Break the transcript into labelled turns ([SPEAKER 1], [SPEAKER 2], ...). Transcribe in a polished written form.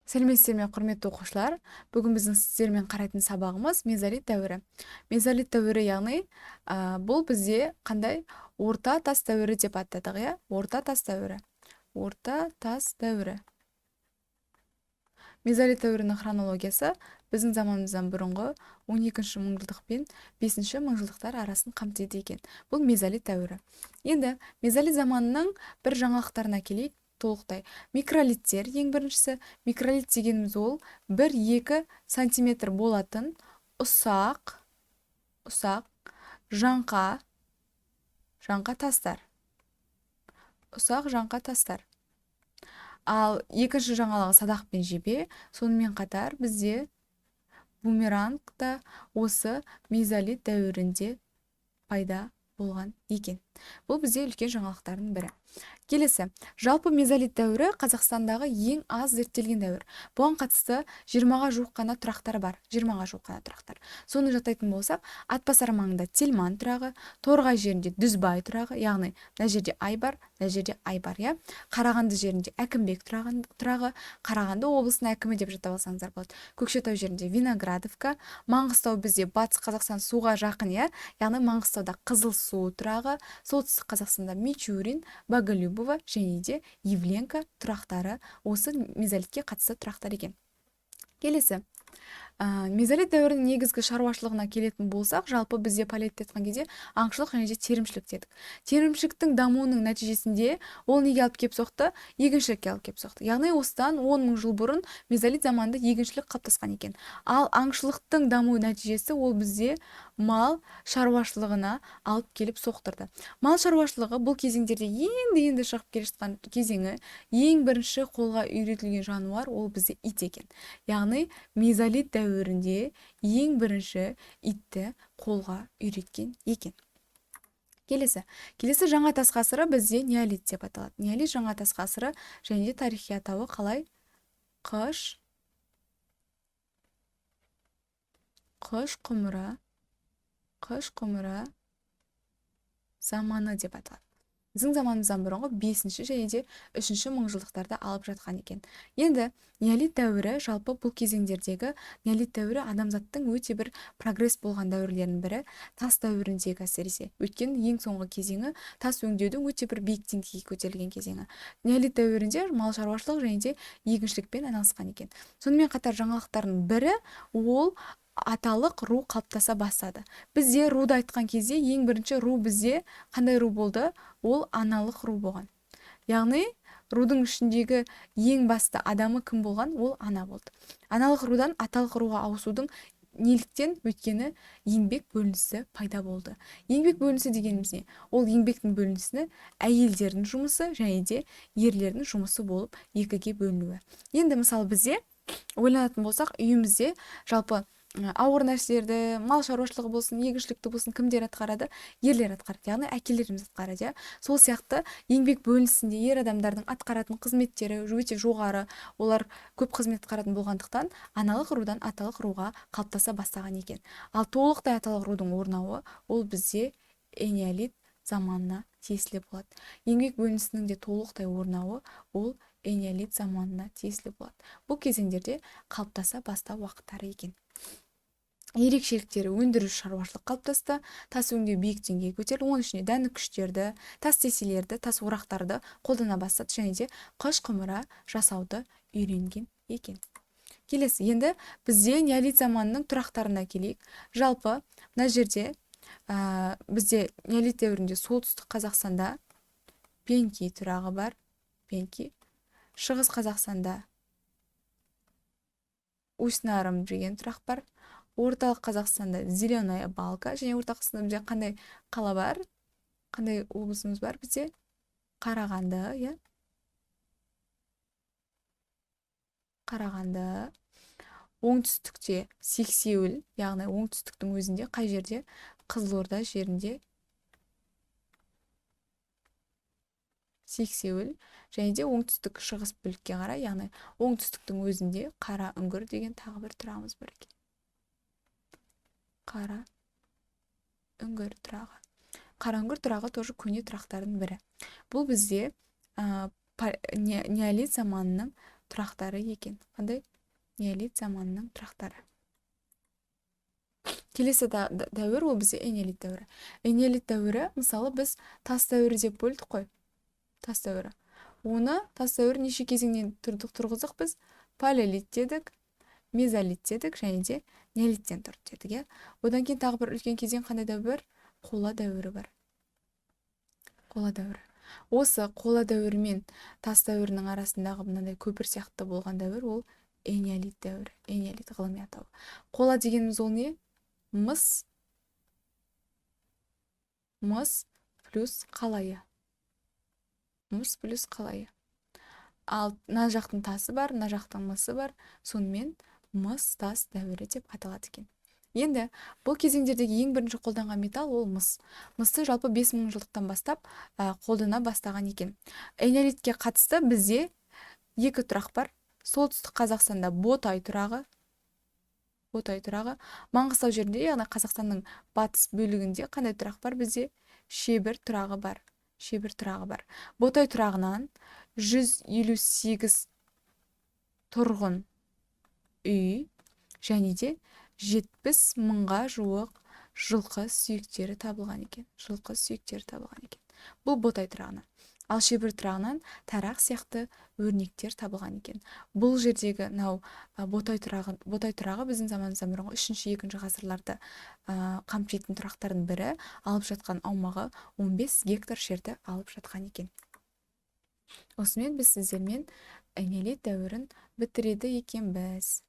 [SPEAKER 1] Сәлеметсіздер ме, құрметті оқушылар. Бүгін біздің сіздермен қарайтын сабағымыз мезолит дәуірі. Мезолит дәуірі, яғни бұл бізде қандай орта тас дәуірі деп атадық, иә? Орта тас дәуірі. Орта тас дәуірі. Мезолит дәуірінің хронологиясы біздің заманымыздан бұрынғы 12-ші мыңжылдық пен 5-ші мыңжылдықтар арасын қамтиды екен. Бұл мезолит дәуірі. Енді мезолит заманының бір жаңалықтарына келейік. Толықтай. Микролиттер, ең біріншісі, микролит дегеніміз ол 1-2 сантиметр болатын ұсақ жаңқа тастар. Ұсақ жаңқа тастар. Ал екінші жаңалығы садақ пен жебе, сонымен қатар бізде бумеранг та осы мезолит дәуірінде пайда болған екен. Бұл бізде үлкен жаңалықтардың бірі. Келесі, жалпы мезолит дәуірі Қазақстандағы ең аз зерттелген дәуір. Бұған қатысты 20-ға жуық қана тұрақтар бар. 20-ға жуық қана тұрақтар. Соны жатайтын болсақ, Атбасар маңында Тельман тұрағы, Торғай жерінде Дүзбай тұрағы, яғни мына жерде ай бар, мына жерде ай бар, иә. Қарағанды жерінде Әкімбек тұрағы, Қарағанды облысының әкімі деп жатап алсаңыздар болады. Көкшетау жерінде Виноградовка, Маңғыстау бізде Батыс Қазақстан суға жақын, иә. Яғни Маңғыстауда Қызылсу тұрағы, солтүстік Қазақстанда Мичурин, Боголюбова және де Евленка тұрақтары осы мезолитке қатысты тұрақтар екен. Келесі, мезолит дәуірінің негізгі шаруашылығына келетін болсақ, жалпы бізде палеолит айтқан кезде аңшылық және де терімшілік дедік. Терімшіліктің дамуының нәтижесінде ол неге алып келіп соқты? Егіншілікке алып келіп соқты. Яғни осыдан 10 мың жыл бұрын мезолит заманында егіншілік қалыптасқан екен. Ал аңшылықтың даму нәтижесі ол бізде мал шаруашылығына алып келіп соқтырды. Мал шаруашылығы бұл кезеңдерде енді шығып келе жатқан кезеңі, ең бірінші қолға үйретілген жануар ол бізде ит екен. Яғни мезолит дәуірінде ең бірінші итті қолға үйреткен екен. Келесі жаңа тас ғасыры бізде неолит деп аталады. Неолит жаңа тас ғасыры және де тарихи атауы қалай? Қыш құмыры заманы деп аталады. Біздің заманымыздан бұрынғы 5-ші және де 3-ші мыңжылдықтарда алып жатқан екен. Енді неолит дәуірі, жалпы бұл кезеңдердегі неолит дәуірі адамзаттың өте бір прогресс болған дәуірлерінің бірі, тас дәуіріндегі әсіресе. Өйткені ең соңғы кезеңі тас өңдеудің өте бір биік деңгейге көтерілген кезеңі. Неолит дәуірінде мал шаруашылығы және де егіншілікпен айналысқан екен. Сонымен қатар жаңалықтардың бірі ол аталық ру қалыптаса бастады. Бізде руды айтқан кезде ең бірінші ру бізде қандай ру болды? Ол аналық ру болған. Яғни рудың ішіндегі ең басты адамы кім болған? Ол ана болды. Аналық рудан аталық руға ауысудың неліктен? Өйткені еңбек бөлінісі пайда болды. Еңбек бөлінісі дегеніміз не? Ол еңбектің бөлінісі әйелдердің жұмысы және де ерлердің жұмысы болып екіге бөлінуі. Енді мысалы бізде ойланатын болсақ, үйімізде жалпы ауыр нәрселерді, мал шаруашылығы болсын, егіншілікті болсын, кімдер атқарады? Ерлер атқарады, яғни әкелеріміз атқарады. Сол сияқты еңбек бөлінісінде ер адамдардың атқаратын қызметтері өте жоғары, олар көп қызмет атқаратын болғандықтан аналық рудан аталық руға қалыптаса бастаған екен. Ал толықтай аталық рудың орнауы ол бізде энеолит заманына тиесілі болады. Еңбек бөлінісінің де толықтай орнауы ол энеолит заманына тиесілі болады. Бұл кезеңдерде қалыптаса бастау уақыттары екен. Ерекшеліктері өндіріс шаруашылық қалыптасты, тас өңдеу биік деңгейге көтерілді, оның ішінде дәнді күштерді, тас теселерді, тас орақтарды қолдана бастады және де қыш құмыра жасауды үйренген екен. Келесі, енді бізде неолит заманының тұрақтарына келейік. Жалпы мына жерде бізде неолит дәуірінде солтүстік Қазақстанда Пенки тұрағы бар, Пенки. Шығыс Қазақстанда Усть-Нарым деген тұрақ бар. Орталық Қазақстанда Зеленая Балка, және орталық Қазақстанда бізде қандай қала бар? Қандай облысымыз бар бізде? Қарағанды, иә? Қарағанды. Оңтүстікте Сексеуіл, яғни оңтүстіктің өзінде қай жерде? Қызылорда жерінде Сексеуіл, және де оңтүстік шығыс бөлікке қарай, яғни оңтүстіктің өзінде Қара үңгір деген тағы бір тұрағымыз бар екен. Қара үңгір тұрағы. Қара үңгір тұрағы тоже көне тұрақтардың бірі. Бұл бізде неолит заманының тұрақтары екен. Қандай? Неолит заманының тұрақтары. Келесі дәуір ол бізде энеолит дәуірі. Энеолит дәуірі, мысалы біз тас дәуірі деп бөлдік қой. Тас дәуірі. Оны тас дәуірі неше кезеңнен тұрғыздық біз? Палеолит дедік, мезолит дедік, және де неолиттен тұрды дедік. Одан кейін тағы бір үлкен кезең қандай дәуір? Қола дәуірі бар. Қола дәуірі. Осы қола дәуірі мен тас дәуірінің арасындағы мынандай көпір сияқты болған дәуір ол энеолит дәуірі. Энеолит ғылыми атауы. Қола дегеніміз ол не? Мыс плюс қалайы. Мыс плюс қалайы. Ал мына жақтың тасы бар, мына жақтың мысы бар. Сонымен мыс тас дәуірі деп аталады екен. Енді бұл кезеңдердегі ең бірінші қолданған металл ол мыс. Мысты жалпы 5000 жылдықтан бастап қолдана бастаған екен. Энеолитке қатысты бізде екі тұрақ бар. Солтүстік Қазақстанда Ботай тұрағы. Маңғыстау жерінде, яғни Қазақстанның батыс бөлігінде қандай тұрақ бар? Бізде Шебір тұрағы бар. Ботай тұрағынан 158 тұрғын үй және де 70 мыңға жуық жылқы сүйектері табылған екен. Бұл Ботай тұрағынан. Ал Шебір тұрағынан тарақ сияқты өрнектер табылған екен. Бұл жердегі Ботай тұрағы біздің заманымыздан бұрынғы 3-2 ғасырларды қамтитын тұрақтардың бірі, алып жатқан аумағы 15 гектар жерді алып жатқан екен. Осымен біз сіздермен энеолит дәуірін бітіреді екенбіз.